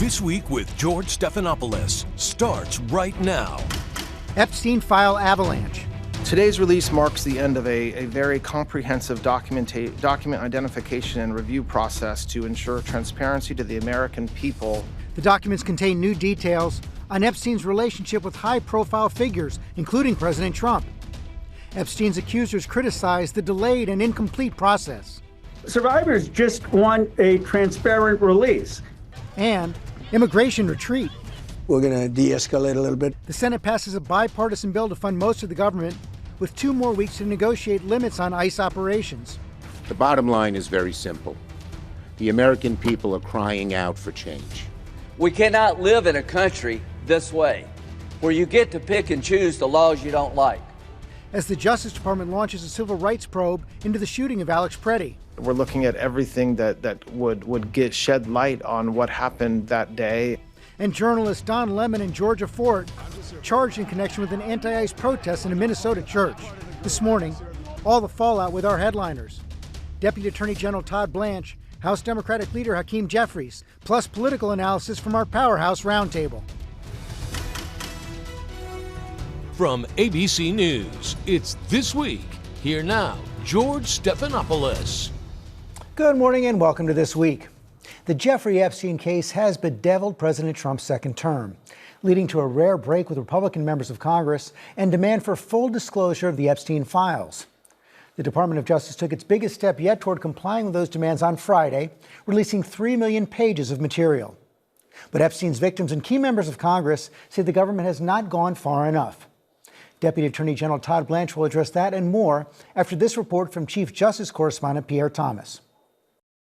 This Week with George Stephanopoulos starts right now. Epstein file avalanche. Today's release marks the end of a very comprehensive document identification and review process to ensure transparency to the American people. The documents contain new details on Epstein's relationship with high-profile figures, including President Trump. Epstein's accusers criticized the delayed and incomplete process. Survivors just want a transparent release. And immigration retreat. We're going to de-escalate a little bit. The Senate passes a bipartisan bill to fund most of the government, with 2 more weeks to negotiate limits on ICE operations. The bottom line is very simple. The American people are crying out for change. We cannot live in a country this way, where you get to pick and choose the laws you don't like. As the Justice Department launches a civil rights probe into the shooting of Alex Preddy. We're looking at everything that would shed light on what happened that day. And journalists Don Lemon and Georgia Fort charged in connection with an anti-ICE protest in a Minnesota church. This morning, all the fallout with our headliners. Deputy Attorney General Todd Blanche, House Democratic Leader Hakeem Jeffries, plus political analysis from our Powerhouse Roundtable. From ABC News, it's This Week. Here now, George Stephanopoulos. Good morning and welcome to This Week. The Jeffrey Epstein case has bedeviled President Trump's second term, leading to a rare break with Republican members of Congress and demand for full disclosure of the Epstein files. The Department of Justice took its biggest step yet toward complying with those demands on Friday, releasing 3 million pages of material. But Epstein's victims and key members of Congress say the government has not gone far enough. Deputy Attorney General Todd Blanche will address that and more after this report from Chief Justice Correspondent Pierre Thomas.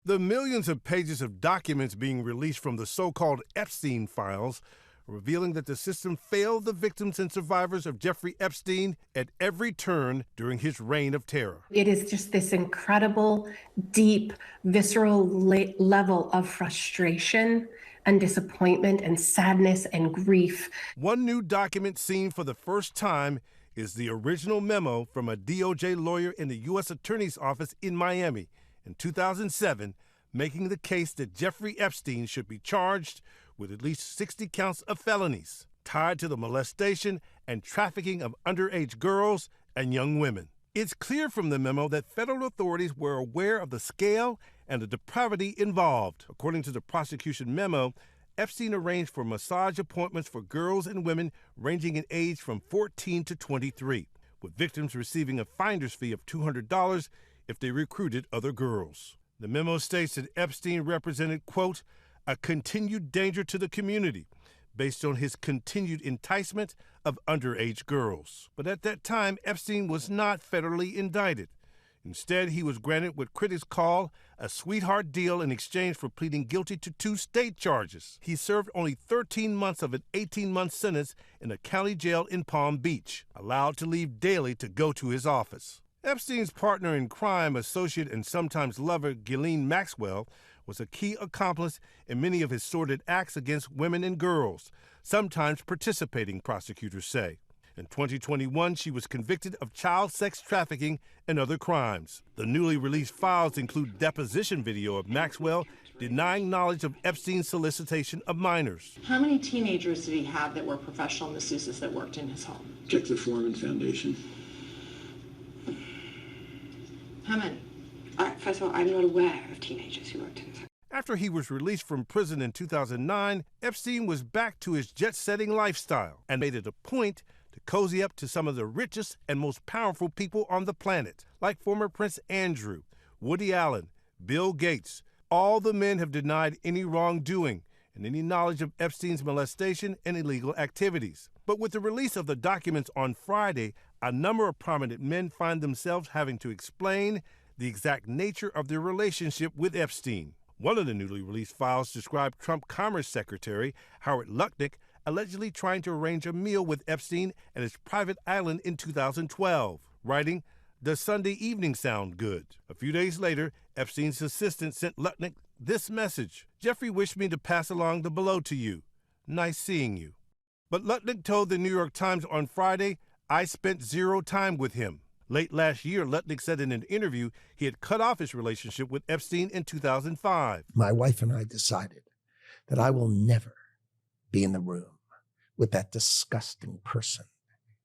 The millions of pages of documents being released from the so-called Epstein files, revealing that the system failed the victims and survivors of Jeffrey Epstein at every turn during his reign of terror. It is just this incredible, deep, visceral level of frustration and disappointment and sadness and grief. One new document seen for the first time is the original memo from a DOJ lawyer in the U.S. Attorney's Office in Miami in 2007, making the case that Jeffrey Epstein should be charged with at least 60 counts of felonies tied to the molestation and trafficking of underage girls and young women. It's clear from the memo that federal authorities were aware of the scale and the depravity involved. According to the prosecution memo, Epstein arranged for massage appointments for girls and women ranging in age from 14 to 23, with victims receiving a finder's fee of $200 if they recruited other girls. The memo states that Epstein represented, quote, a continued danger to the community based on his continued enticement of underage girls. But at that time, Epstein was not federally indicted. Instead, he was granted what critics call a sweetheart deal in exchange for pleading guilty to 2 state charges. He served only 13 months of an 18-month sentence in a county jail in Palm Beach, allowed to leave daily to go to his office. Epstein's partner in crime, associate, and sometimes lover, Ghislaine Maxwell, was a key accomplice in many of his sordid acts against women and girls, sometimes participating, prosecutors say. In 2021, she was convicted of child sex trafficking and other crimes. The newly released files include deposition video of Maxwell denying knowledge of Epstein's solicitation of minors. How many teenagers did he have that were professional masseuses that worked in his home? Check the Foreman Foundation. How many? First of all, I'm not aware of teenagers who worked in his home. After he was released from prison in 2009, Epstein was back to his jet-setting lifestyle and made it a point to cozy up to some of the richest and most powerful people on the planet, like former Prince Andrew, Woody Allen, Bill Gates. All the men have denied any wrongdoing and any knowledge of Epstein's molestation and illegal activities. But with the release of the documents on Friday, a number of prominent men find themselves having to explain the exact nature of their relationship with Epstein. One of the newly released files described Trump Commerce Secretary Howard Lutnick allegedly trying to arrange a meal with Epstein at his private island in 2012, writing, "Does Sunday evening sound good?" A few days later, Epstein's assistant sent Lutnick this message: "Jeffrey wished me to pass along the below to you. Nice seeing you." But Lutnick told the New York Times on Friday, "I spent 0 time with him." Late last year, Lutnick said in an interview he had cut off his relationship with Epstein in 2005. My wife and I decided that I will never be in the room with that disgusting person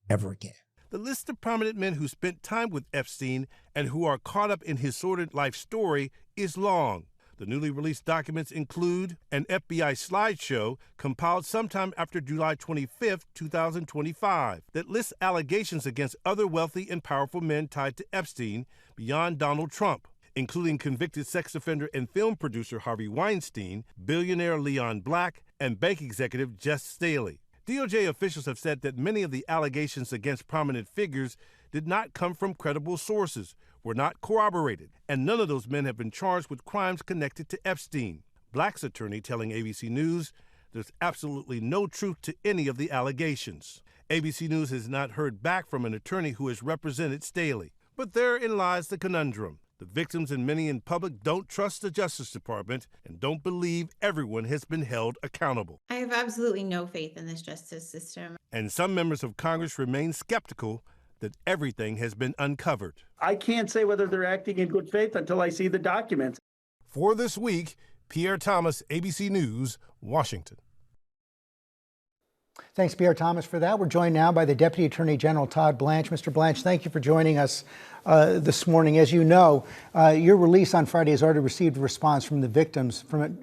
ever again. The list of prominent men who spent time with Epstein and who are caught up in his sordid life story is long. The newly released documents include an FBI slideshow compiled sometime after July 25, 2025, that lists allegations against other wealthy and powerful men tied to Epstein beyond Donald Trump, including convicted sex offender and film producer Harvey Weinstein, billionaire Leon Black, and bank executive Jess Staley. DOJ officials have said that many of the allegations against prominent figures did not come from credible sources, were not corroborated, and none of those men have been charged with crimes connected to Epstein. Black's attorney telling ABC News there's absolutely no truth to any of the allegations. ABC News has not heard back from an attorney who has represented Staley. But therein lies the conundrum. The victims and many in public don't trust the Justice Department and don't believe everyone has been held accountable. I have absolutely no faith in this justice system. And some members of Congress remain skeptical that everything has been uncovered. I can't say whether they're acting in good faith until I see the documents. For This Week, Pierre Thomas, ABC News, Washington. Thanks, Pierre Thomas, for that. We're joined now by the Deputy Attorney General Todd Blanche. Mr. Blanche, thank you for joining us this morning. As you know, your release on Friday has already received a response from the victims, from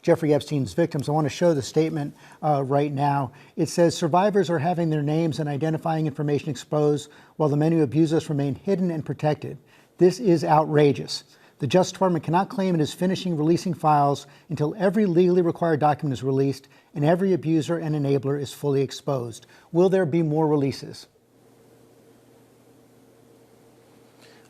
Jeffrey Epstein's victims. I want to show the statement right now. It says, survivors are having their names and identifying information exposed while the men who abuse us remain hidden and protected. This is outrageous. The Justice Department cannot claim it is finishing releasing files until every legally required document is released and every abuser and enabler is fully exposed. Will there be more releases?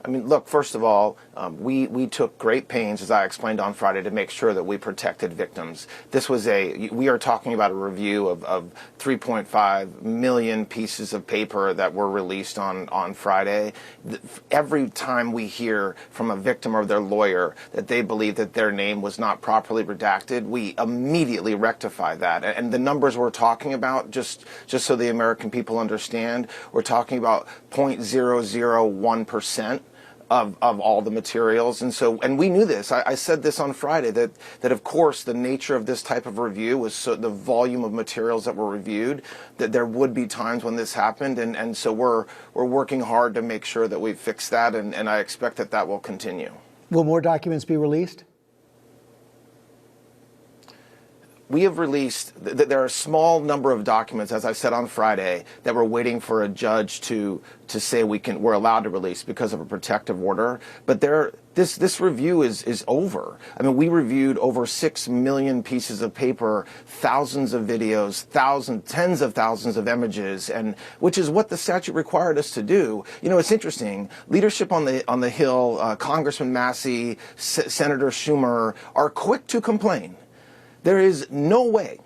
I mean, look, first of all, we took great pains, as I explained on Friday, to make sure that we protected victims. We are talking about a review of 3.5 million pieces of paper that were released on Friday. Every time we hear from a victim or their lawyer that they believe that their name was not properly redacted, we immediately rectify that. And the numbers we're talking about, just so the American people understand, we're talking about 0.001% of all the materials. And we knew this. I said this on Friday, that of course the nature of this type of review was so the volume of materials that were reviewed, that there would be times when this happened. And so we're working hard to make sure that we fix that, and I expect that will continue. Will more documents be released? We have released, there are a small number of documents, as I said on Friday, that we're waiting for a judge to say we're allowed to release because of a protective order. But this review is over. I mean, we reviewed over 6 million pieces of paper, thousands of videos, tens of thousands of images, and which is what the statute required us to do. You know, it's interesting. Leadership on the Hill, Congressman Massey, Senator Schumer are quick to complain. There is no way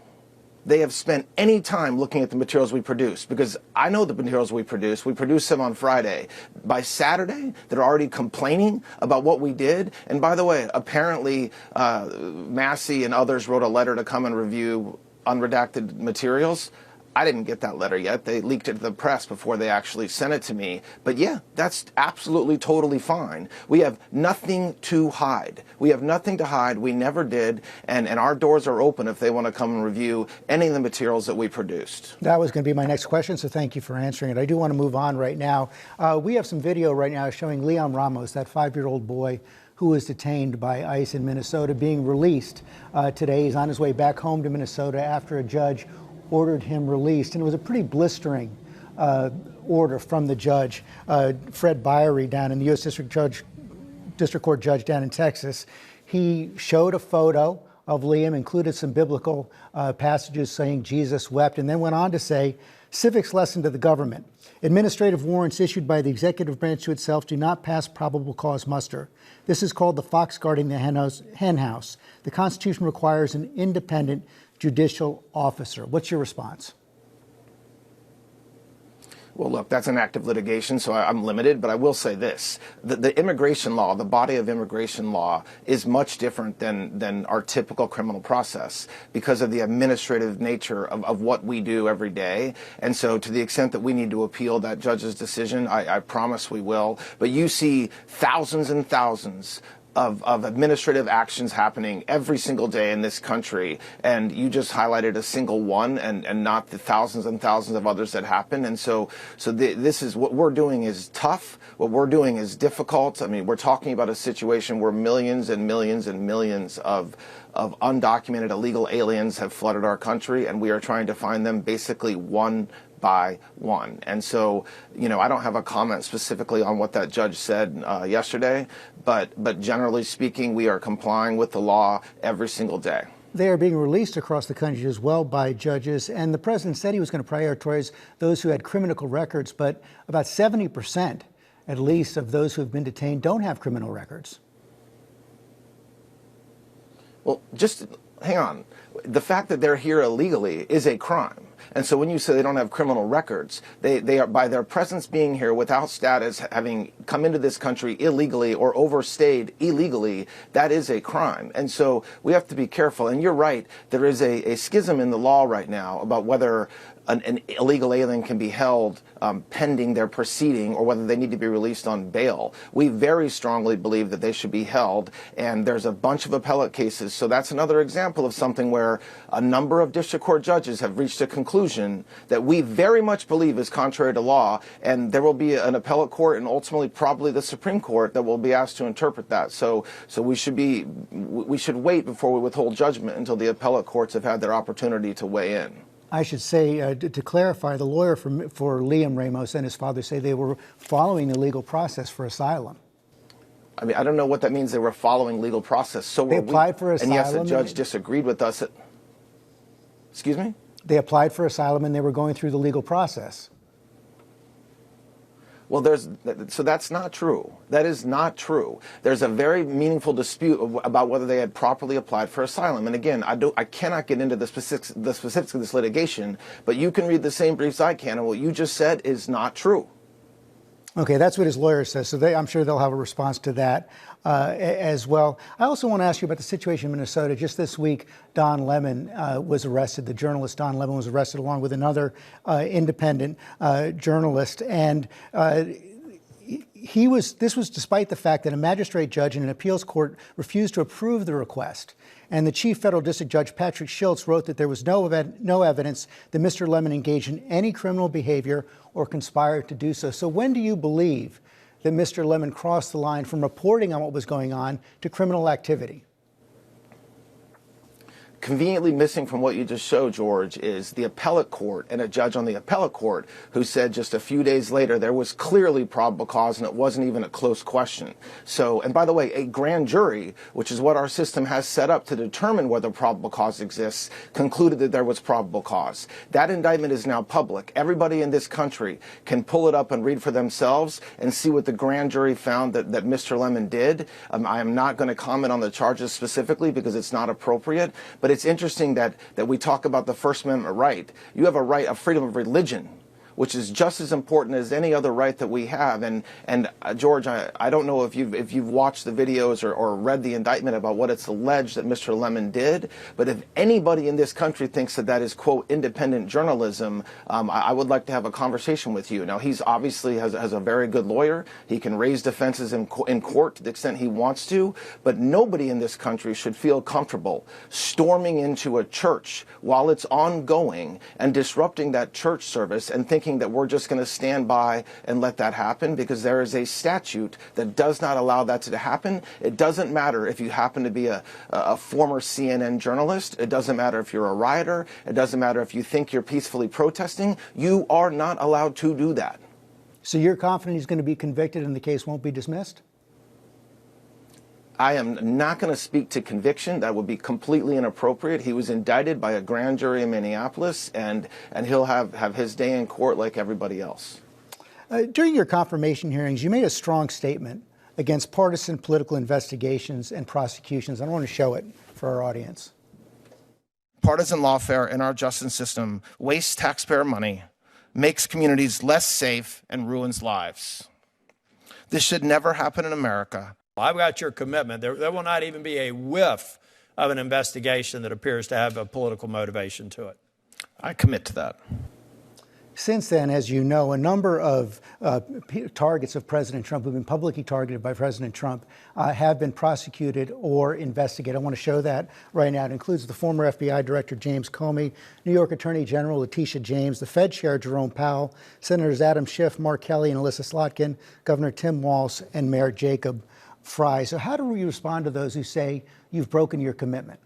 they have spent any time looking at the materials we produce, because I know the materials we produce. We produced them on Friday. By Saturday, they're already complaining about what we did. And by the way, apparently Massey and others wrote a letter to come and review unredacted materials. I didn't get that letter yet. They leaked it to the press before they actually sent it to me. But yeah, that's absolutely, totally fine. We have nothing to hide. We have nothing to hide. We never did. And our doors are open if they want to come and review any of the materials that we produced. That was going to be my next question, so thank you for answering it. I do want to move on right now. We have some video right now showing Leon Ramos, that 5-year-old boy who was detained by ICE in Minnesota, being released today. He's on his way back home to Minnesota after a judge ordered him released, and it was a pretty blistering order from the judge, Fred Byery, down in the U.S. District Court judge down in Texas. He showed a photo of Liam, included some biblical passages saying Jesus wept, and then went on to say, civics lesson to the government. Administrative warrants issued by the executive branch to itself do not pass probable cause muster. This is called the fox guarding the hen house. The Constitution requires an independent judicial officer. What's your response? Well, look, that's an active litigation, so I'm limited, but I will say this. The immigration law, the body of immigration law, is much different than our typical criminal process because of the administrative nature of what we do every day. And so to the extent that we need to appeal that judge's decision, I promise we will. But you see thousands and thousands of administrative actions happening every single day in this country, and you just highlighted a single one and not the thousands and thousands of others that happen. And so this is what we're doing is tough. What we're doing is difficult. I mean, we're talking about a situation where millions and millions and millions of undocumented illegal aliens have flooded our country, and we are trying to find them basically one by one. And so, I don't have a comment specifically on what that judge said yesterday, but generally speaking, we are complying with the law every single day. They are being released across the country as well by judges, and the president said he was going to prioritize those who had criminal records, but about 70%, at least, of those who have been detained don't have criminal records. Well, just hang on. The fact that they're here illegally is a crime. And so when you say they don't have criminal records, they are, by their presence being here without status, having come into this country illegally or overstayed illegally, that is a crime. And so we have to be careful. And you're right, there is a schism in the law right now about whether an illegal alien can be held pending their proceeding or whether they need to be released on bail. We very strongly believe that they should be held, and there's a bunch of appellate cases. So that's another example of something where a number of district court judges have reached a conclusion that we very much believe is contrary to law, and there will be an appellate court and ultimately probably the Supreme Court that will be asked to interpret that. So we should wait before we withhold judgment until the appellate courts have had their opportunity to weigh in. I should say, to clarify, the lawyer for Liam Ramos and his father say they were following the legal process for asylum. I mean, I don't know what that means. They were following legal process. So they applied for asylum. And yes, the judge disagreed with us. Excuse me? They applied for asylum and they were going through the legal process. Well, so that's not true. That is not true. There's a very meaningful dispute about whether they had properly applied for asylum. And again, I cannot get into the specifics of this litigation, but you can read the same briefs I can, and what you just said is not true. Okay, that's what his lawyer says. So I'm sure they'll have a response to that as well. I also want to ask you about the situation in Minnesota. Just this week, Don Lemon was arrested. The journalist Don Lemon was arrested along with another independent journalist. And this was despite the fact that a magistrate judge in an appeals court refused to approve the request. And the chief federal district judge, Patrick Schultz, wrote that there was no evidence that Mr. Lemon engaged in any criminal behavior or conspired to do so. So when do you believe that Mr. Lemon crossed the line from reporting on what was going on to criminal activity? Conveniently missing from what you just showed, George, is the appellate court and a judge on the appellate court who said just a few days later there was clearly probable cause and it wasn't even a close question. So, and by the way, a grand jury, which is what our system has set up to determine whether probable cause exists, concluded that there was probable cause. That indictment is now public. Everybody in this country can pull it up and read for themselves and see what the grand jury found that Mr. Lemon did. I am not going to comment on the charges specifically because it's not appropriate, but it's interesting that we talk about the First Amendment right. You have a right of freedom of religion, which is just as important as any other right that we have. And George, I don't know if you've watched the videos or read the indictment about what it's alleged that Mr. Lemon did, but if anybody in this country thinks that is, quote, independent journalism, I would like to have a conversation with you. Now, he's obviously has a very good lawyer. He can raise defenses in court to the extent he wants to, but nobody in this country should feel comfortable storming into a church while it's ongoing and disrupting that church service and thinking that we're just going to stand by and let that happen, because there is a statute that does not allow that to happen. It doesn't matter if you happen to be a former CNN journalist. It doesn't matter if you're a rioter. It doesn't matter if you think you're peacefully protesting. You are not allowed to do that. So you're confident he's going to be convicted and the case won't be dismissed? I am not going to speak to conviction. That would be completely inappropriate. He was indicted by a grand jury in Minneapolis, and he'll have his day in court like everybody else. During your confirmation hearings, you made a strong statement against partisan political investigations and prosecutions. I want to show it for our audience. Partisan lawfare in our justice system wastes taxpayer money, makes communities less safe, and ruins lives. This should never happen in America. I've got your commitment. There will not even be a whiff of an investigation that appears to have a political motivation to it. I commit to that. Since then, as you know, a number of targets of President Trump who've been publicly targeted by President Trump have been prosecuted or investigated. I want to show that right now. It includes the former FBI Director James Comey, New York Attorney General Letitia James, the Fed Chair Jerome Powell, Senators Adam Schiff, Mark Kelly, and Alyssa Slotkin, Governor Tim Walz, and Mayor Jacob Frey. So how do we respond to those who say you've broken your commitment?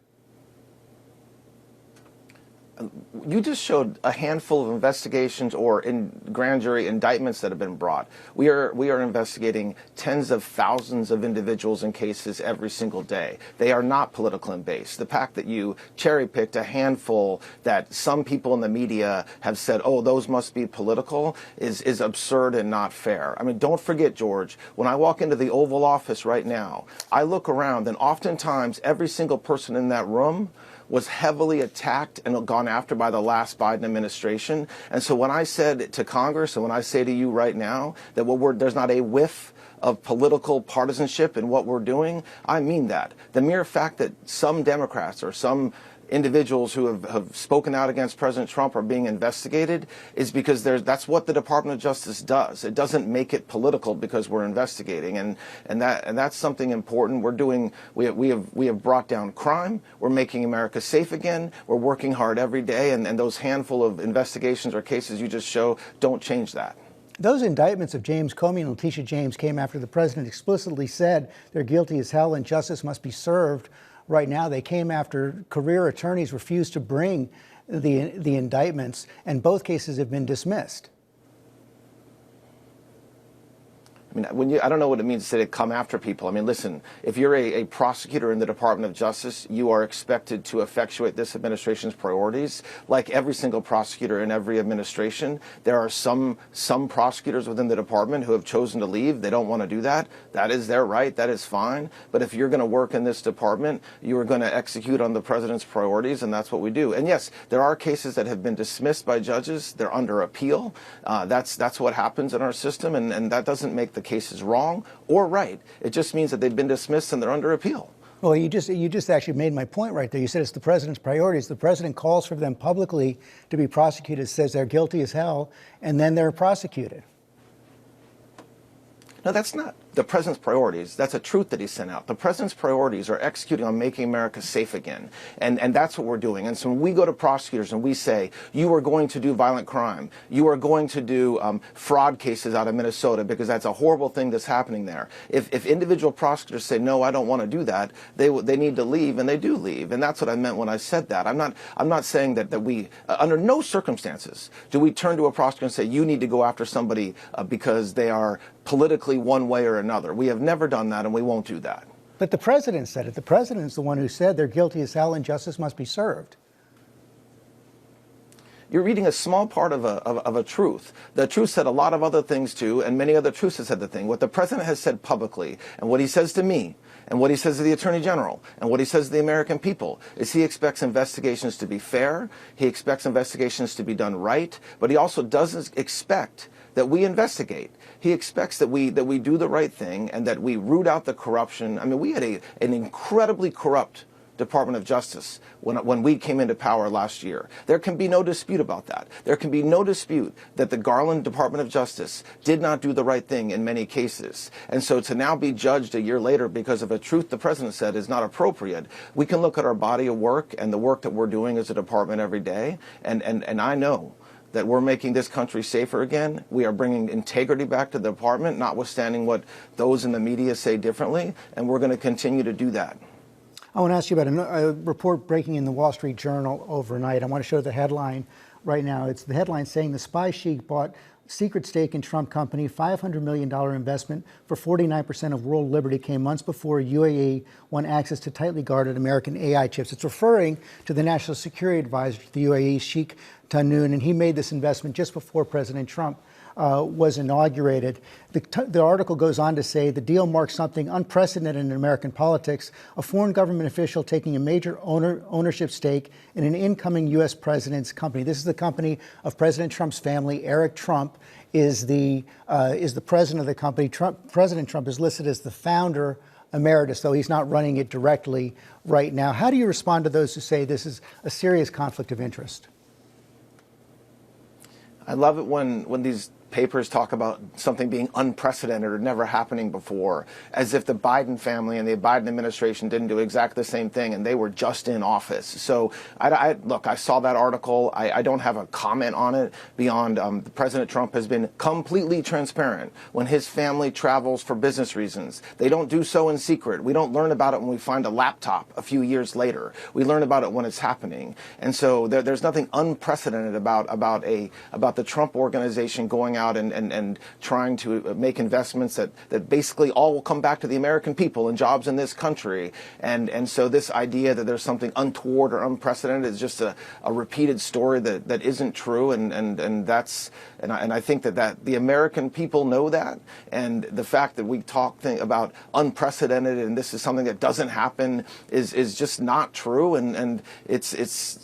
You just showed a handful of investigations or grand jury indictments that have been brought. We are investigating tens of thousands of individuals and cases every single day. They are not political in base. The fact that you cherry-picked a handful that some people in the media have said, oh, those must be political, is absurd and not fair. I mean, don't forget, George, when I walk into the Oval Office right now, I look around and oftentimes every single person in that room was heavily attacked and gone after by the last Biden administration. And so when I said to Congress and when I say to you right now that there's not a whiff of political partisanship in what we're doing, I mean that. The mere fact that some Democrats or some individuals who have spoken out against President Trump are being investigated is because that's what the Department of Justice does. It doesn't make it political because we're investigating, and that's something important. We have brought down crime. We're making America safe again. We're working hard every day, and those handful of investigations or cases you just show don't change that. Those indictments of James Comey and Letitia James came after the president explicitly said they're guilty as hell and justice must be served. Right now, they came after career attorneys refused to bring the indictments, and both cases have been dismissed. I mean, I don't know what it means to say to come after people. I mean, listen, if you're a prosecutor in the Department of Justice, you are expected to effectuate this administration's priorities. Like every single prosecutor in every administration, there are some prosecutors within the department who have chosen to leave. They don't want to do that. That is their right. That is fine. But if you're going to work in this department, you are going to execute on the president's priorities, and that's what we do. And yes, there are cases that have been dismissed by judges. They're under appeal. That's what happens in our system, and that doesn't make the case is wrong or right. It just means that they've been dismissed and they're under appeal. Well, you just actually made my point right there. You said it's the president's priorities. The president calls for them publicly to be prosecuted, says they're guilty as hell, and then they're prosecuted. No, that's not the president's priorities. That's a truth that he sent out. The president's priorities are executing on making America safe again. And that's what we're doing. And so when we go to prosecutors and we say, you are going to do violent crime, you are going to do fraud cases out of Minnesota because that's a horrible thing that's happening there. If individual prosecutors say, no, I don't want to do that, they need to leave, and they do leave. And that's what I meant when I said that. I'm not saying that we, under no circumstances, do we turn to a prosecutor and say, you need to go after somebody because they are politically one way or another. We have never done that, and we won't do that. But the president said it. The president is the one who said they're guilty as hell and justice must be served. You're reading a small part of a truth. The truth said a lot of other things too, and many other truths have said the thing. What the president has said publicly, and what he says to me, and what he says to the Attorney General, and what he says to the American people, is he expects investigations to be fair, he expects investigations to be done right, but he also doesn't expect that we investigate. He expects that we do the right thing and that we root out the corruption. I mean, we had an incredibly corrupt Department of Justice when we came into power last year. There can be no dispute about that. There can be no dispute that the Garland Department of Justice did not do the right thing in many cases. And so to now be judged a year later because of a truth the president said is not appropriate, we can look at our body of work and the work that we're doing as a department every day, and I know that we're making this country safer again. We are bringing integrity back to the department, notwithstanding what those in the media say differently, and we're going to continue to do that. I want to ask you about a report breaking in the Wall Street Journal overnight. I want to show the headline right now. It's the headline saying the spy sheik bought secret stake in Trump company, $500 million investment for 49% of world liberty came months before UAE won access to tightly guarded American AI chips. It's referring to the National Security Advisor to the UAE, Sheikh Tahnoon, and he made this investment just before President Trump was inaugurated. The article goes on to say the deal marks something unprecedented in American politics, a foreign government official taking a major ownership stake in an incoming U.S. president's company. This is the company of President Trump's family. Eric Trump is the president of the company. President Trump is listed as the founder emeritus, though he's not running it directly right now. How do you respond to those who say this is a serious conflict of interest? I love it when these papers talk about something being unprecedented or never happening before, as if the Biden family and the Biden administration didn't do exactly the same thing and they were just in office. So look, I saw that article. I don't have a comment on it beyond President Trump has been completely transparent when his family travels for business reasons. They don't do so in secret. We don't learn about it when we find a laptop a few years later. We learn about it when it's happening. And so there's nothing unprecedented about the Trump organization going out and trying to make investments that basically all will come back to the American people and jobs in this country. And so this idea that there's something untoward or unprecedented is just a repeated story that isn't true. And I think that the American people know that. And the fact that we talk about unprecedented and this is something that doesn't happen is just not true. And it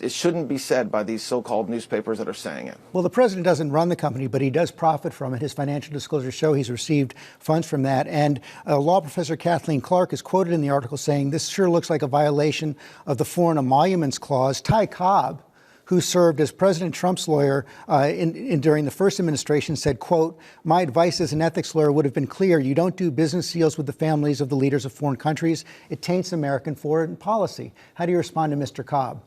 shouldn't be said by these so-called newspapers that are saying it. Well, the president doesn't run the company, but he does profit from it. His financial disclosures show he's received funds from that. And law professor Kathleen Clark is quoted in the article saying, "This sure looks like a violation of the Foreign Emoluments Clause." Ty Cobb, who served as President Trump's lawyer during the first administration, said, quote, "My advice as an ethics lawyer would have been clear. You don't do business deals with the families of the leaders of foreign countries. It taints American foreign policy." How do you respond to Mr. Cobb?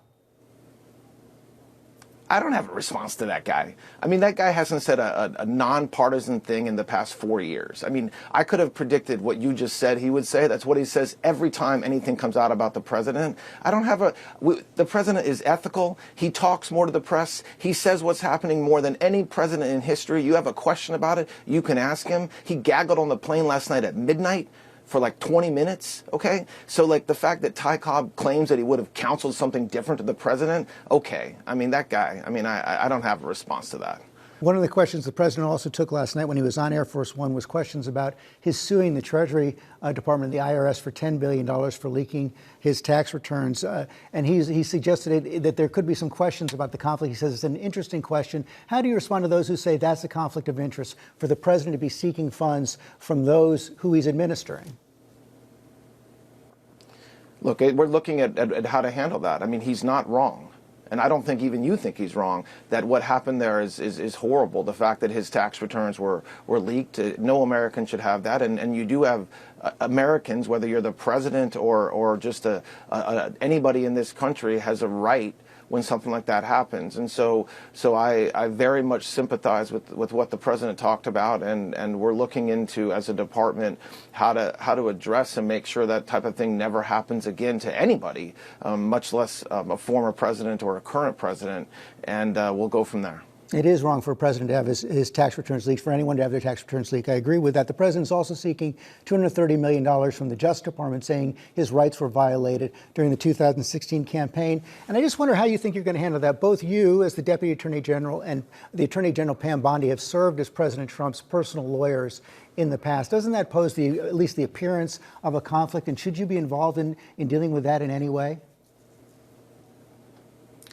I don't have a response to that guy. I mean, that guy hasn't said a nonpartisan thing in the past 4 years. I mean, I could have predicted what you just said he would say. That's what he says every time anything comes out about the president. The president is ethical. He talks more to the press. He says what's happening more than any president in history. You have a question about it, you can ask him. He gaggled on the plane last night at midnight for like 20 minutes, okay? So like the fact that Ty Cobb claims that he would have counseled something different to the president, okay. I mean, that guy, I don't have a response to that. One of the questions the president also took last night when he was on Air Force One was questions about his suing the Treasury Department, the IRS, for $10 billion for leaking his tax returns. And he suggested that there could be some questions about the conflict. He says it's an interesting question. How do you respond to those who say that's a conflict of interest for the president to be seeking funds from those who he's administering? Look, we're looking at how to handle that. I mean, he's not wrong. And I don't think even you think he's wrong, that what happened there is horrible. The fact that his tax returns were leaked, no American should have that. And you do have Americans, whether you're the president or just anybody in this country, has a right when something like that happens. And so I very much sympathize with what the president talked about, and we're looking into, as a department, how to address and make sure that type of thing never happens again to anybody, much less a former president or a current president, and we'll go from there. It is wrong for a president to have his tax returns leaked, for anyone to have their tax returns leaked. I agree with that. The president's also seeking $230 million from the Justice Department, saying his rights were violated during the 2016 campaign. And I just wonder how you think you're going to handle that. Both you, as the Deputy Attorney General, and the Attorney General Pam Bondi have served as President Trump's personal lawyers in the past. Doesn't that pose at least the appearance of a conflict? And should you be involved in dealing with that in any way?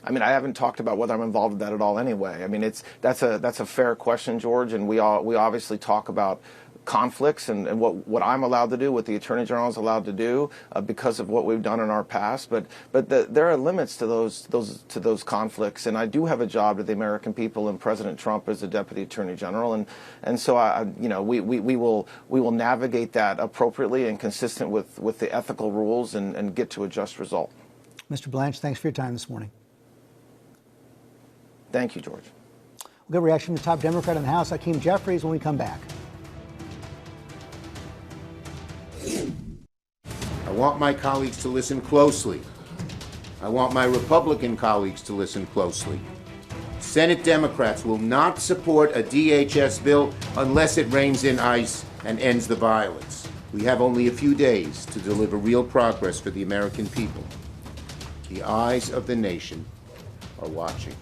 I mean, I haven't talked about whether I'm involved in that at all anyway. I mean, that's a fair question, George, and we obviously talk about conflicts and what I'm allowed to do, what the Attorney General is allowed to do because of what we've done in our past. But there are limits to those conflicts, and I do have a job to the American people and President Trump as the Deputy Attorney General, and so we will navigate that appropriately and consistent with the ethical rules and get to a just result. Mr. Blanche, thanks for your time this morning. Thank you, George. We'll get a reaction from the top Democrat in the House, Hakeem Jeffries, when we come back. I want my colleagues to listen closely. I want my Republican colleagues to listen closely. Senate Democrats will not support a DHS bill unless it reins in ICE and ends the violence. We have only a few days to deliver real progress for the American people. The eyes of the nation are watching.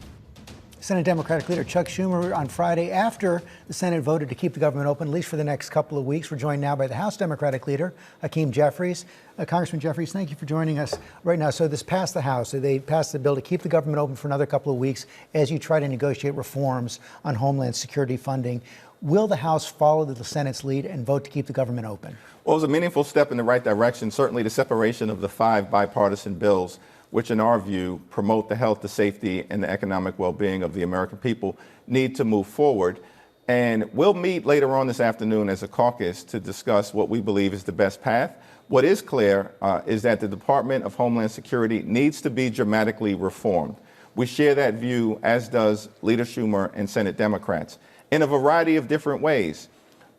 Senate Democratic Leader Chuck Schumer on Friday, after the Senate voted to keep the government open, at least for the next couple of weeks. We're joined now by the House Democratic Leader, Hakeem Jeffries. Congressman Jeffries, thank you for joining us right now. So this passed the House. So they passed the bill to keep the government open for another couple of weeks as you try to negotiate reforms on Homeland Security funding. Will the House follow the Senate's lead and vote to keep the government open? Well, it was a meaningful step in the right direction. Certainly the separation of the 5 bipartisan bills which in our view promote the health, the safety, and the economic well-being of the American people, need to move forward. And we'll meet later on this afternoon as a caucus to discuss what we believe is the best path. What is clear is that the Department of Homeland Security needs to be dramatically reformed. We share that view, as does Leader Schumer and Senate Democrats, in a variety of different ways.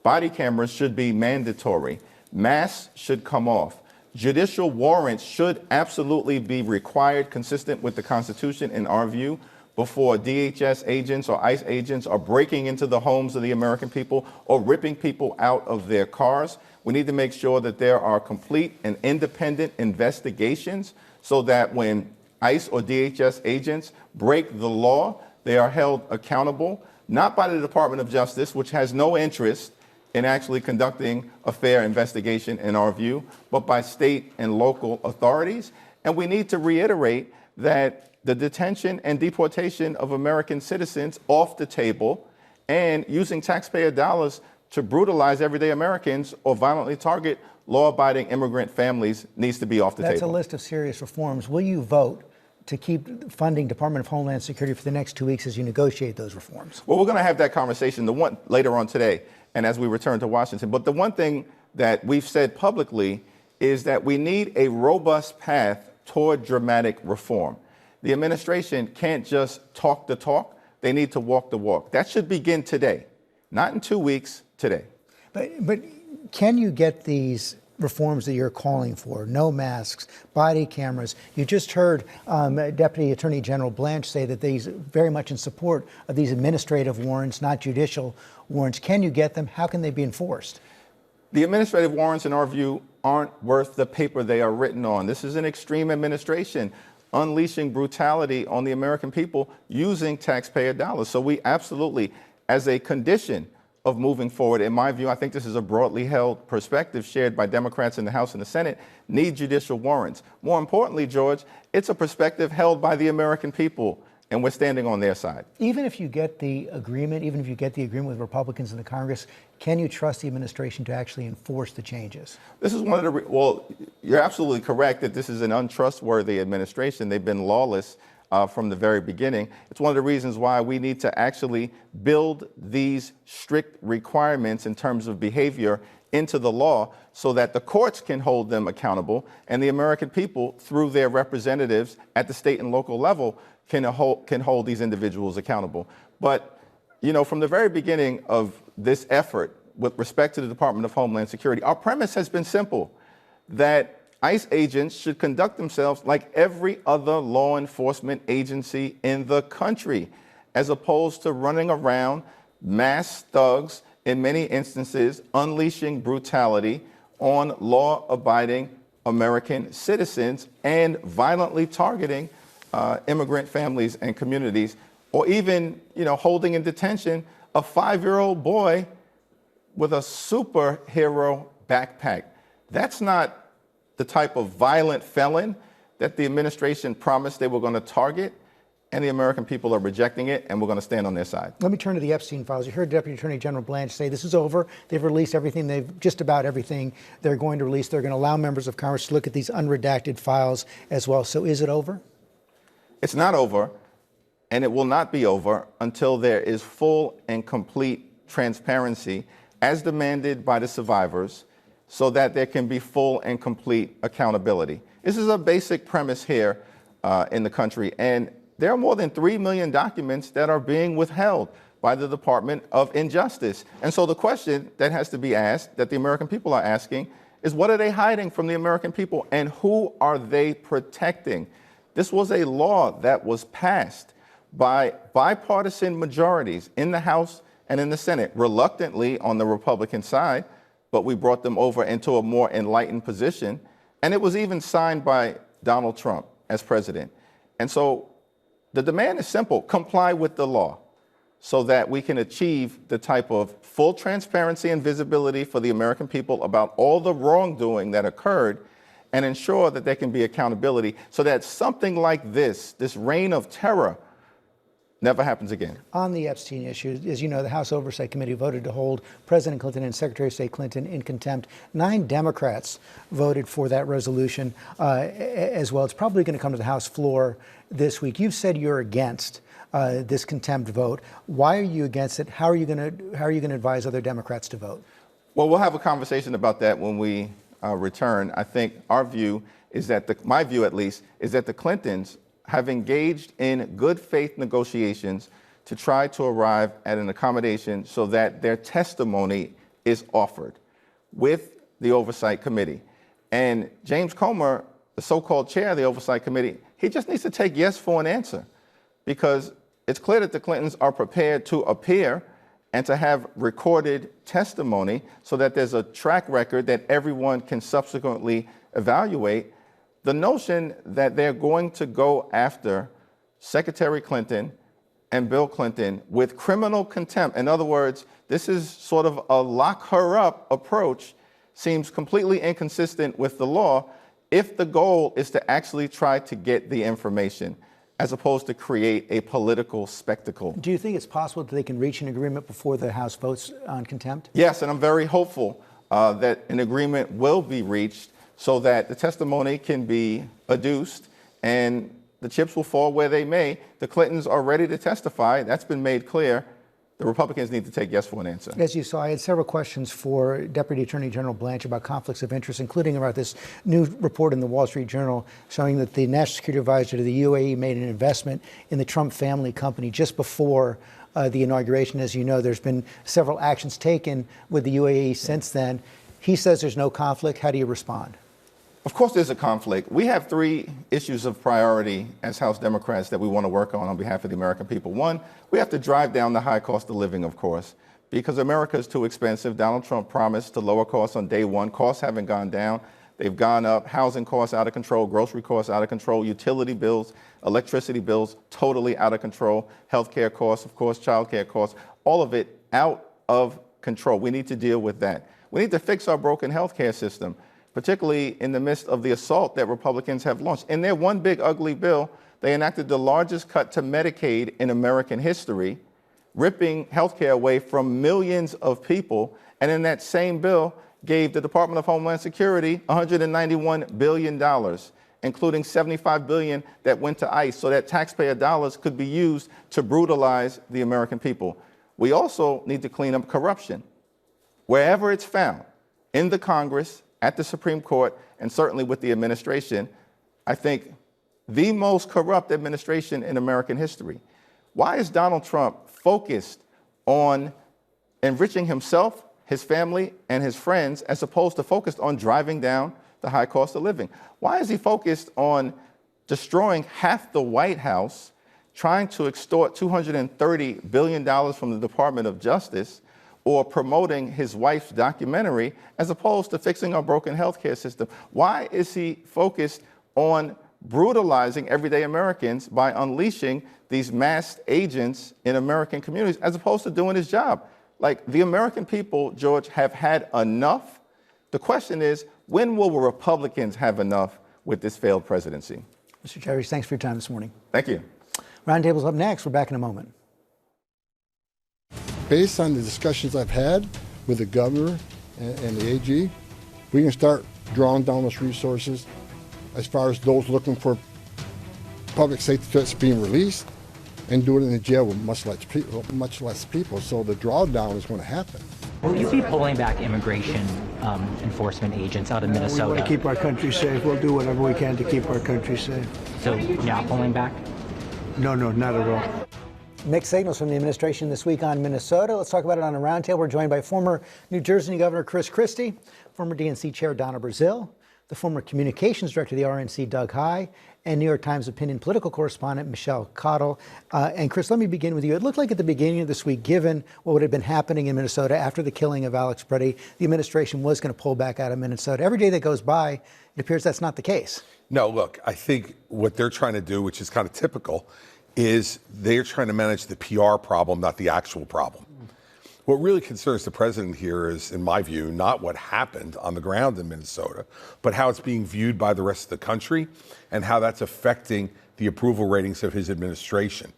Body cameras should be mandatory. Masks should come off. Judicial warrants should absolutely be required, consistent with the Constitution, in our view, before DHS agents or ICE agents are breaking into the homes of the American people or ripping people out of their cars. We need to make sure that there are complete and independent investigations so that when ICE or DHS agents break the law, they are held accountable, not by the Department of Justice, which has no interest in actually conducting a fair investigation, in our view, but by state and local authorities. And we need to reiterate that the detention and deportation of American citizens off the table and using taxpayer dollars to brutalize everyday Americans or violently target law-abiding immigrant families needs to be off the table. That's a list of serious reforms. Will you vote to keep funding Department of Homeland Security for the next 2 weeks as you negotiate those reforms? Well, we're going to have that conversation later on today and as we return to Washington. But the one thing that we've said publicly is that we need a robust path toward dramatic reform. The administration can't just talk the talk. They need to walk the walk. That should begin today, not in 2 weeks, today. But can you get these reforms that you're calling for? No masks, body cameras. You just heard Deputy Attorney General Blanche say that he's very much in support of these administrative warrants, not judicial warrants. Can you get them? How can they be enforced? The administrative warrants, in our view, aren't worth the paper they are written on. This is an extreme administration unleashing brutality on the American people using taxpayer dollars. So we absolutely, as a condition of moving forward, in my view, I think this is a broadly held perspective shared by Democrats in the House and the Senate, need judicial warrants. More importantly, George, it's a perspective held by the American people, and we're standing on their side. Even if you get the agreement, with Republicans in the Congress, can you trust the administration to actually enforce the changes? This is one of the, well, you're absolutely correct that this is an untrustworthy administration. They've been lawless from the very beginning. It's one of the reasons why we need to actually build these strict requirements in terms of behavior into the law so that the courts can hold them accountable and the American people, through their representatives at the state and local level, can hold these individuals accountable. But, you know, from the very beginning of this effort with respect to the Department of Homeland Security, our premise has been simple, that ICE agents should conduct themselves like every other law enforcement agency in the country, as opposed to running around mass thugs, in many instances, unleashing brutality on law-abiding American citizens and violently targeting immigrant families and communities, or even, you know, holding in detention a 5-year-old boy with a superhero backpack. That's not the type of violent felon that the administration promised they were going to target, and the American people are rejecting it, and we're going to stand on their side. Let me turn to the Epstein files. You heard Deputy Attorney General Blanche say this is over. They've released everything. Just about everything they're going to release. They're going to allow members of Congress to look at these unredacted files as well. So is it over? It's not over, and it will not be over until there is full and complete transparency as demanded by the survivors, so that there can be full and complete accountability. This is a basic premise here in the country, and there are more than 3 million documents that are being withheld by the Department of Injustice. And so the question that has to be asked, that the American people are asking, is what are they hiding from the American people, and who are they protecting? This was a law that was passed by bipartisan majorities in the House and in the Senate, reluctantly on the Republican side, but we brought them over into a more enlightened position. And it was even signed by Donald Trump as president. And so the demand is simple: comply with the law so that we can achieve the type of full transparency and visibility for the American people about all the wrongdoing that occurred, and ensure that there can be accountability so that something like this reign of terror never happens again. On the Epstein issue, as you know, the House Oversight Committee voted to hold President Clinton and Secretary of State Clinton in contempt. 9 Democrats voted for that resolution as well. It's probably going to come to the House floor this week. You've said you're against this contempt vote. Why are you against it? How are you going to advise other Democrats to vote? Well, we'll have a conversation about that when we return. I think our view is that, my view at least, is that the Clintons have engaged in good faith negotiations to try to arrive at an accommodation so that their testimony is offered with the Oversight Committee. And James Comer, the so-called chair of the Oversight Committee, he just needs to take yes for an answer, because it's clear that the Clintons are prepared to appear and to have recorded testimony so that there's a track record that everyone can subsequently evaluate. The notion that they're going to go after Secretary Clinton and Bill Clinton with criminal contempt, in other words, this is sort of a lock her up approach, seems completely inconsistent with the law if the goal is to actually try to get the information as opposed to create a political spectacle. Do you think it's possible that they can reach an agreement before the House votes on contempt? Yes, and I'm very hopeful that an agreement will be reached so that the testimony can be adduced and the chips will fall where they may. The Clintons are ready to testify. That's been made clear. The Republicans need to take yes for an answer. As you saw, I had several questions for Deputy Attorney General Blanche about conflicts of interest, including about this new report in the Wall Street Journal showing that the National Security Advisor to the UAE made an investment in the Trump family company just before the inauguration. As you know, there's been several actions taken with the UAE since then. He says there's no conflict. How do you respond? Of course there's a conflict. We have 3 issues of priority as House Democrats that we want to work on behalf of the American people. One, we have to drive down the high cost of living, of course, because America is too expensive. Donald Trump promised to lower costs on day one. Costs haven't gone down. They've gone up. Housing costs out of control, grocery costs out of control, utility bills, electricity bills totally out of control, healthcare costs, of course, childcare costs, all of it out of control. We need to deal with that. We need to fix our broken healthcare system, particularly in the midst of the assault that Republicans have launched. In their one big ugly bill, they enacted the largest cut to Medicaid in American history, ripping healthcare away from millions of people. And in that same bill, gave the Department of Homeland Security $191 billion, including $75 billion that went to ICE so that taxpayer dollars could be used to brutalize the American people. We also need to clean up corruption. Wherever it's found, in the Congress, at the Supreme Court, and certainly with the administration, I think the most corrupt administration in American history. Why is Donald Trump focused on enriching himself, his family, and his friends, as opposed to focused on driving down the high cost of living? Why is he focused on destroying half the White House, trying to extort $230 billion from the Department of Justice, or promoting his wife's documentary, as opposed to fixing our broken healthcare system? Why is he focused on brutalizing everyday Americans by unleashing these masked agents in American communities, as opposed to doing his job? Like, the American people, George, have had enough. The question is, when will Republicans have enough with this failed presidency? Mr. Jeffries, thanks for your time this morning. Thank you. Roundtable's up next. We're back in a moment. Based on the discussions I've had with the governor and the AG, we can start drawing down those resources as far as those looking for public safety threats being released, and do it in the jail with much less people. So the drawdown is going to happen. Will you be pulling back immigration enforcement agents out of Minnesota? We want to keep our country safe. We'll do whatever we can to keep our country safe. So not pulling back? No, not at all. Mixed signals from the administration this week on Minnesota. Let's talk about it on a roundtable. We're joined by former New Jersey Governor Chris Christie, former DNC Chair Donna Brazile, the former Communications Director of the RNC Doug Heye, and New York Times opinion political correspondent Michelle Cottle. And Chris, let me begin with you. It looked like at the beginning of this week, given what had been happening in Minnesota after the killing of Alex Preddy, the administration was going to pull back out of Minnesota. Every day that goes by, it appears that's not the case. No, look, I think what they're trying to do, which is kind of typical, is they're trying to manage the PR problem, not the actual problem. What really concerns the president here is, in my view, not what happened on the ground in Minnesota, but how it's being viewed by the rest of the country and how that's affecting the approval ratings of his administration.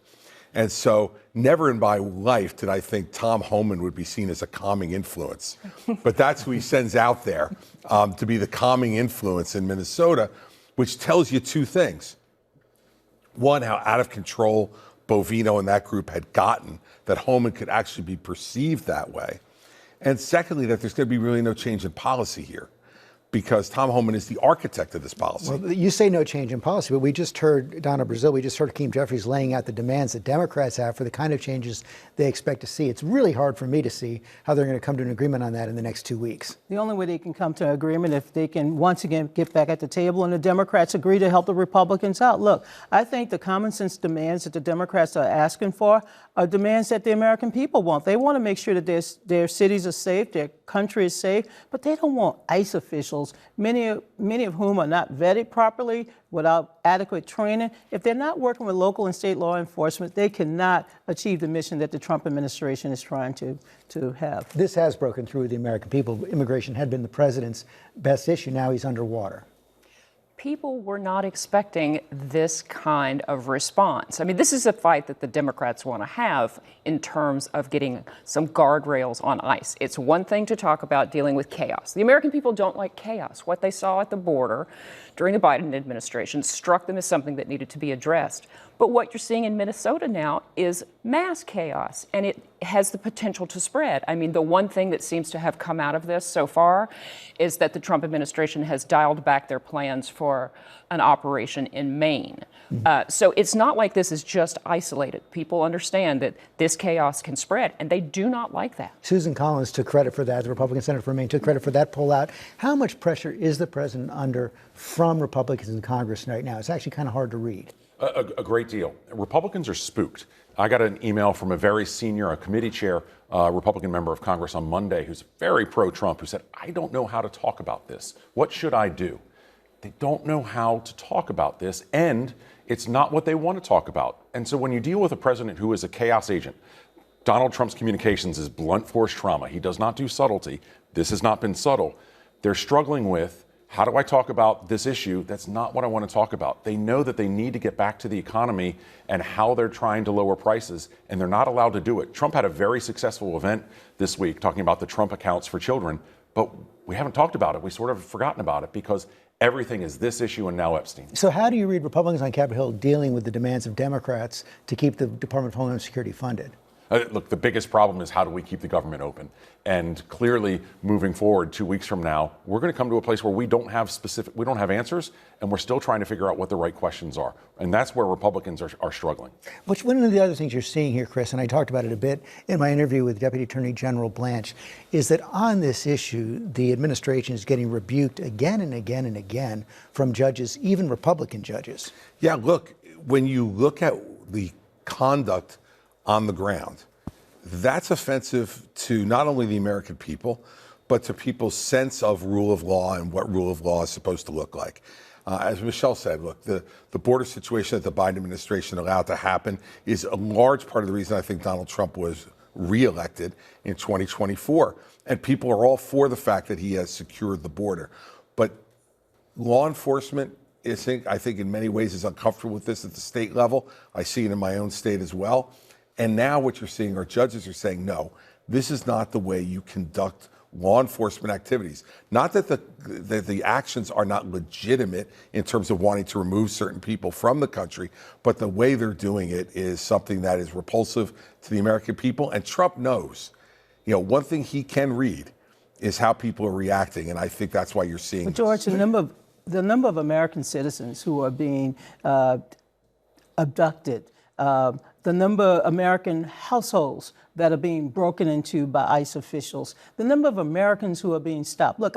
And so never in my life did I think Tom Homan would be seen as a calming influence. But that's who he sends out there to be the calming influence in Minnesota, which tells you two things. One, how out of control Bovino and that group had gotten, that Homan could actually be perceived that way. And secondly, that there's going to be really no change in policy here, because Tom Homan is the architect of this policy. Well, you say no change in policy, but we just heard, Donna Brazil, we just heard Hakeem Jeffries laying out the demands that Democrats have for the kind of changes they expect to see. It's really hard for me to see how they're going to come to an agreement on that in the next 2 weeks. The only way they can come to an agreement if they can once again get back at the table and the Democrats agree to help the Republicans out. Look, I think the common sense demands that the Democrats are asking for are demands that the American people want. They want to make sure that their cities are safe, their country is safe, but they don't want ICE officials, many of whom are not vetted properly, without adequate training. If they're not working with local and state law enforcement, they cannot achieve the mission that the Trump administration is trying to have. This has broken through the American people. Immigration had been the president's best issue. Now he's underwater. People were not expecting this kind of response. I mean, this is a fight that the Democrats want to have in terms of getting some guardrails on ICE. It's one thing to talk about dealing with chaos. The American people don't like chaos. What they saw at the border during the Biden administration struck them as something that needed to be addressed. But what you're seeing in Minnesota now is mass chaos, and it has the potential to spread. I mean, the one thing that seems to have come out of this so far is that the Trump administration has dialed back their plans for an operation in Maine. So it's not like this is just isolated. People understand that this chaos can spread, and they do not like that. Susan Collins took credit for that. The Republican Senator from Maine took credit for that pullout. How much pressure is the president under from Republicans in Congress right now? It's actually kind of hard to read. A great deal. Republicans are spooked. I got an email from a very senior, a committee chair, Republican member of Congress on Monday who's very pro-Trump, who said, I don't know how to talk about this. What should I do? They don't know how to talk about this, and it's not what they want to talk about. And so when you deal with a president who is a chaos agent, Donald Trump's communications is blunt force trauma. He does not do subtlety. This has not been subtle. They're struggling with, how do I talk about this issue? That's not what I want to talk about. They know that they need to get back to the economy and how they're trying to lower prices, and they're not allowed to do it. Trump had a very successful event this week talking about the Trump accounts for children, but we haven't talked about it. We sort of have forgotten about it because everything is this issue and now Epstein. So how do you read Republicans on Capitol Hill dealing with the demands of Democrats to keep the Department of Homeland Security funded? Look, the biggest problem is how do we keep the government open? And clearly, moving forward 2 weeks from now, we're going to come to a place where we don't have answers, and we're still trying to figure out what the right questions are. And that's where Republicans are struggling. Which one of the other things you're seeing here, Chris, and I talked about it a bit in my interview with Deputy Attorney General Blanche, is that on this issue, the administration is getting rebuked again and again and again from judges, even Republican judges. Yeah, look, when you look at the conduct on the ground, that's offensive to not only the American people, but to people's sense of rule of law and what rule of law is supposed to look like. As Michelle said, look, the border situation that the Biden administration allowed to happen is a large part of the reason I think Donald Trump was reelected in 2024. And people are all for the fact that he has secured the border. But law enforcement, I think in many ways is uncomfortable with this at the state level. I see it in my own state as well. And now what you're seeing are judges are saying, no, this is not the way you conduct law enforcement activities. Not that the actions are not legitimate in terms of wanting to remove certain people from the country, but the way they're doing it is something that is repulsive to the American people. And Trump knows, one thing he can read is how people are reacting. And I think that's why you're seeing this. George, the number of American citizens who are being abducted, the number of American households that are being broken into by ICE officials, the number of Americans who are being stopped. Look,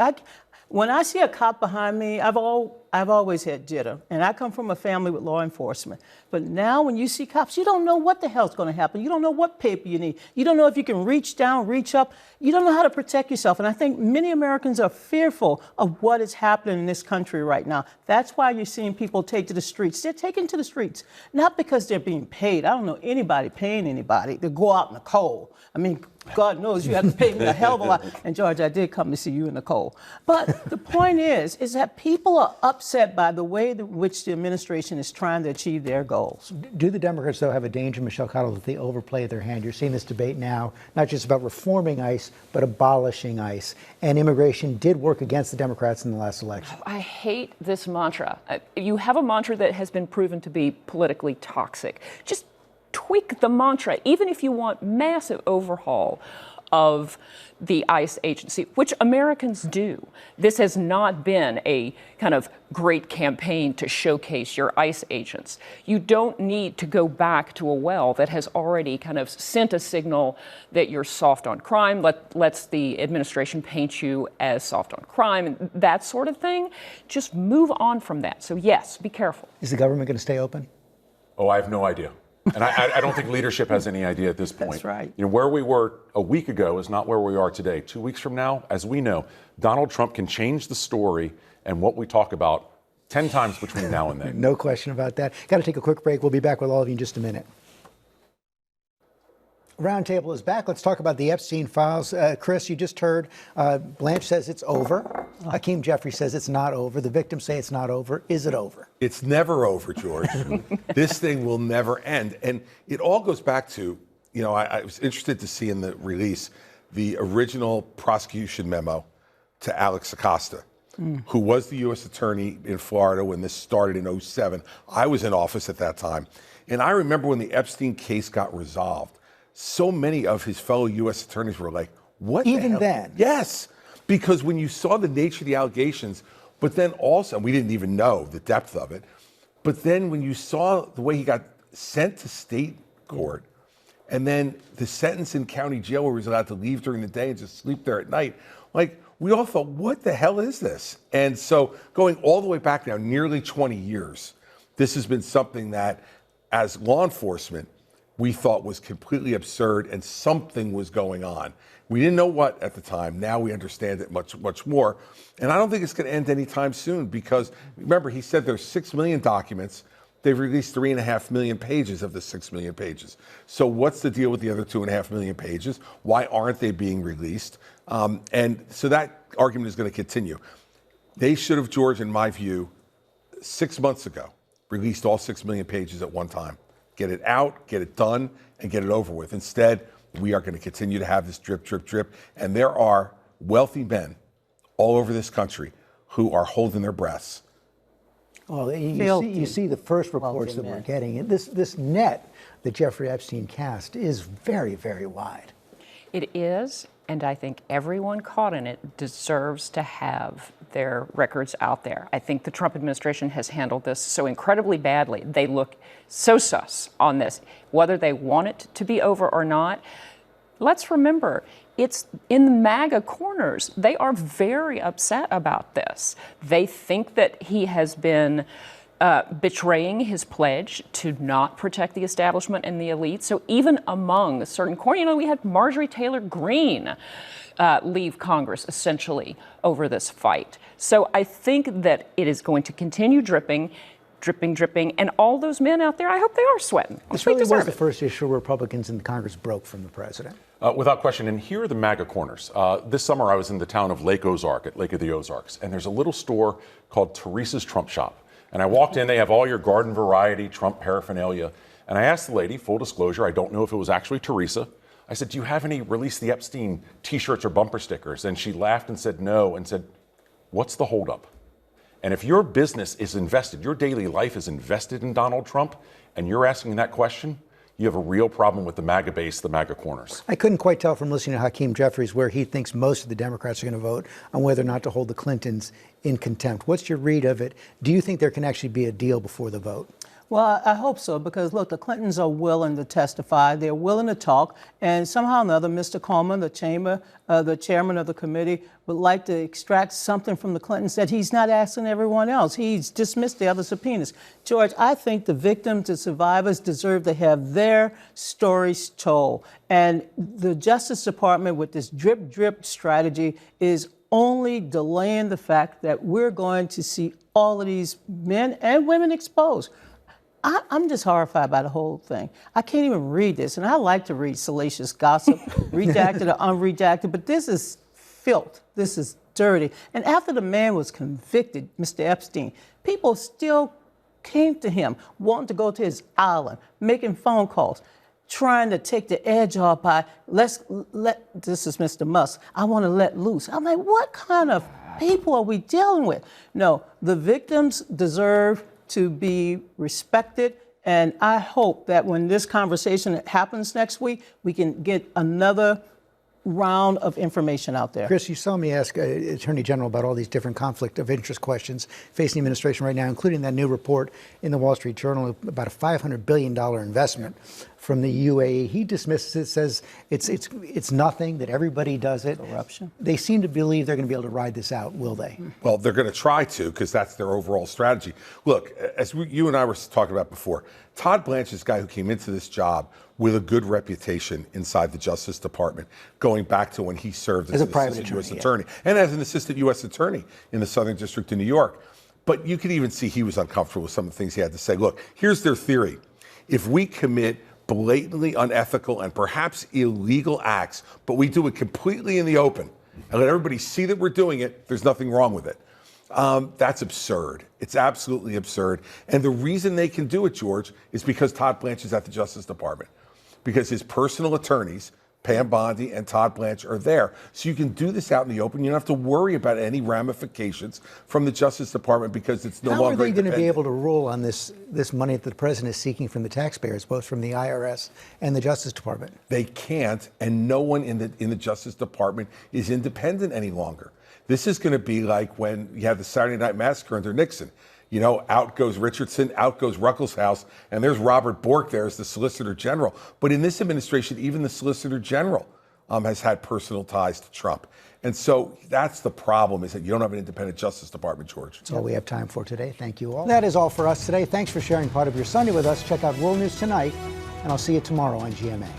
when I see a cop behind me, I've always had jitter, and I come from a family with law enforcement. But now when you see cops, you don't know what the hell's going to happen. You don't know what paper you need. You don't know if you can reach down, reach up. You don't know how to protect yourself. And I think many Americans are fearful of what is happening in this country right now. That's why you're seeing people take to the streets. They're taking to the streets, not because they're being paid. I don't know anybody paying anybody to go out in the cold. I mean, God knows you have to pay me a hell of a lot. And George, I did come to see you in the cold. But the point is that people are upset upset by the way in which the administration is trying to achieve their goals. Do the Democrats, though, have a danger, Michelle Cottle, that they overplay their hand? You're seeing this debate now, not just about reforming ICE, but abolishing ICE. And immigration did work against the Democrats in the last election. I hate this mantra. You have a mantra that has been proven to be politically toxic. Just tweak the mantra, even if you want massive overhaul of the ICE agency, which Americans do. This has not been a kind of great campaign to showcase your ICE agents. You don't need to go back to a well that has already kind of sent a signal that you're soft on crime, lets the administration paint you as soft on crime, and that sort of thing. Just move on from that. So yes, be careful. Is the government going to stay open? Oh, I have no idea. And I don't think leadership has any idea at this point. That's right. You know, where we were a week ago is not where we are today. 2 weeks from now, as we know, Donald Trump can change the story and what we talk about 10 times between now and then. No question about that. Got to take a quick break. We'll be back with all of you in just a minute. Roundtable is back. Let's talk about the Epstein files. Chris, you just heard Blanche says it's over. Hakeem Jeffries says it's not over. The victims say it's not over. Is it over? It's never over, George. This thing will never end. And it all goes back to, you know, I was interested to see in the release the original prosecution memo to Alex Acosta, who was the U.S. attorney in Florida when this started in 2007. I was in office at that time. And I remember when the Epstein case got resolved, so many of his fellow U.S. attorneys were like, what the hell? Even then? Yes, because when you saw the nature of the allegations, but then also, we didn't even know the depth of it, but then when you saw the way he got sent to state court, and then the sentence in county jail where he was allowed to leave during the day and just sleep there at night, like, we all thought, what the hell is this? And so going all the way back now, nearly 20 years, this has been something that, as law enforcement, we thought was completely absurd and something was going on. We didn't know what at the time. Now we understand it much, much more. And I don't think it's going to end anytime soon because, remember, he said there's 6 million documents. They've released 3.5 million pages of the 6 million pages. So what's the deal with the other 2.5 million pages? Why aren't they being released? And so that argument is going to continue. They should have, George, in my view, 6 months ago, released all 6 million pages at one time. Get it out, get it done, and get it over with. Instead, we are going to continue to have this drip, drip, drip. And there are wealthy men all over this country who are holding their breaths. Well, you see the first reports that we're getting. This net that Jeffrey Epstein cast is very, very wide. It is, and I think everyone caught in it deserves to have their records out there. I think the Trump administration has handled this so incredibly badly. They look so sus on this, whether they want it to be over or not. Let's remember, it's in the MAGA corners. They are very upset about this. They think that he has been betraying his pledge to not protect the establishment and the elite. So even among certain corners, you know, we had Marjorie Taylor Greene leave Congress essentially over this fight. So I think that it is going to continue dripping, and all those men out there, I hope they are sweating. This really was the first issue Republicans in Congress broke from the president. Without question, and here are the MAGA corners. This summer I was in the town of Lake Ozark, at Lake of the Ozarks, and there's a little store called Teresa's Trump Shop. And I walked in, they have all your garden variety Trump paraphernalia. And I asked the lady, full disclosure, I don't know if it was actually Teresa. I said, do you have any Release the Epstein t-shirts or bumper stickers? And she laughed and said no, and said, what's the holdup? And if your business is invested, your daily life is invested in Donald Trump, and you're asking that question, you have a real problem with the MAGA base, the MAGA corners. I couldn't quite tell from listening to Hakeem Jeffries where he thinks most of the Democrats are going to vote on whether or not to hold the Clintons in contempt. What's your read of it? Do you think there can actually be a deal before the vote? Well, I hope so, because, look, the Clintons are willing to testify. They're willing to talk. And somehow or another, Mr. Coleman, the chairman of the committee, would like to extract something from the Clintons that he's not asking everyone else. He's dismissed the other subpoenas. George, I think the victims, the survivors deserve to have their stories told. And the Justice Department, with this drip, drip strategy, is only delaying the fact that we're going to see all of these men and women exposed. I'm just horrified by the whole thing. I can't even read this, and I like to read salacious gossip, redacted or unredacted, but this is filth. This is dirty. And after the man was convicted, Mr. Epstein, people still came to him, wanting to go to his island, making phone calls, trying to take the edge off by, this is Mr. Musk, I want to let loose. I'm like, what kind of people are we dealing with? No, the victims deserve to be respected. And I hope that when this conversation happens next week, we can get another round of information out there. Chris, you saw me ask Attorney General about all these different conflict of interest questions facing the administration right now, including that new report in the Wall Street Journal about a $500 billion investment from the UAE. He dismisses it, says it's nothing, that everybody does it. Corruption. They seem to believe they're going to be able to ride this out, will they? Well, they're going to try to, because that's their overall strategy. Look, as you and I were talking about before, Todd Blanche is a guy who came into this job with a good reputation inside the Justice Department, going back to when he served as an assistant U.S. attorney and as an assistant U.S. attorney in the Southern District of New York. But you could even see he was uncomfortable with some of the things he had to say. Look, here's their theory. If we commit blatantly unethical and perhaps illegal acts, but we do it completely in the open and let everybody see that we're doing it, there's nothing wrong with it. That's absurd. It's absolutely absurd. And the reason they can do it, George, is because Todd Blanche is at the Justice Department. Because his personal attorneys, Pam Bondi and Todd Blanche, are there. So you can do this out in the open. You don't have to worry about any ramifications from the Justice Department because it's no longer How are they going to be independent. able to rule on this money that the president is seeking from the taxpayers, both from the IRS and the Justice Department? They can't, and no one in the Justice Department is independent any longer. This is going to be like when you had the Saturday Night Massacre under Nixon. You know, out goes Richardson, out goes Ruckelshaus, and there's Robert Bork there as the Solicitor General. But in this administration, even the Solicitor General has had personal ties to Trump. And so that's the problem, is that you don't have an independent Justice Department, George. That's all we have time for today. Thank you all. That is all for us today. Thanks for sharing part of your Sunday with us. Check out World News Tonight, and I'll see you tomorrow on GMA.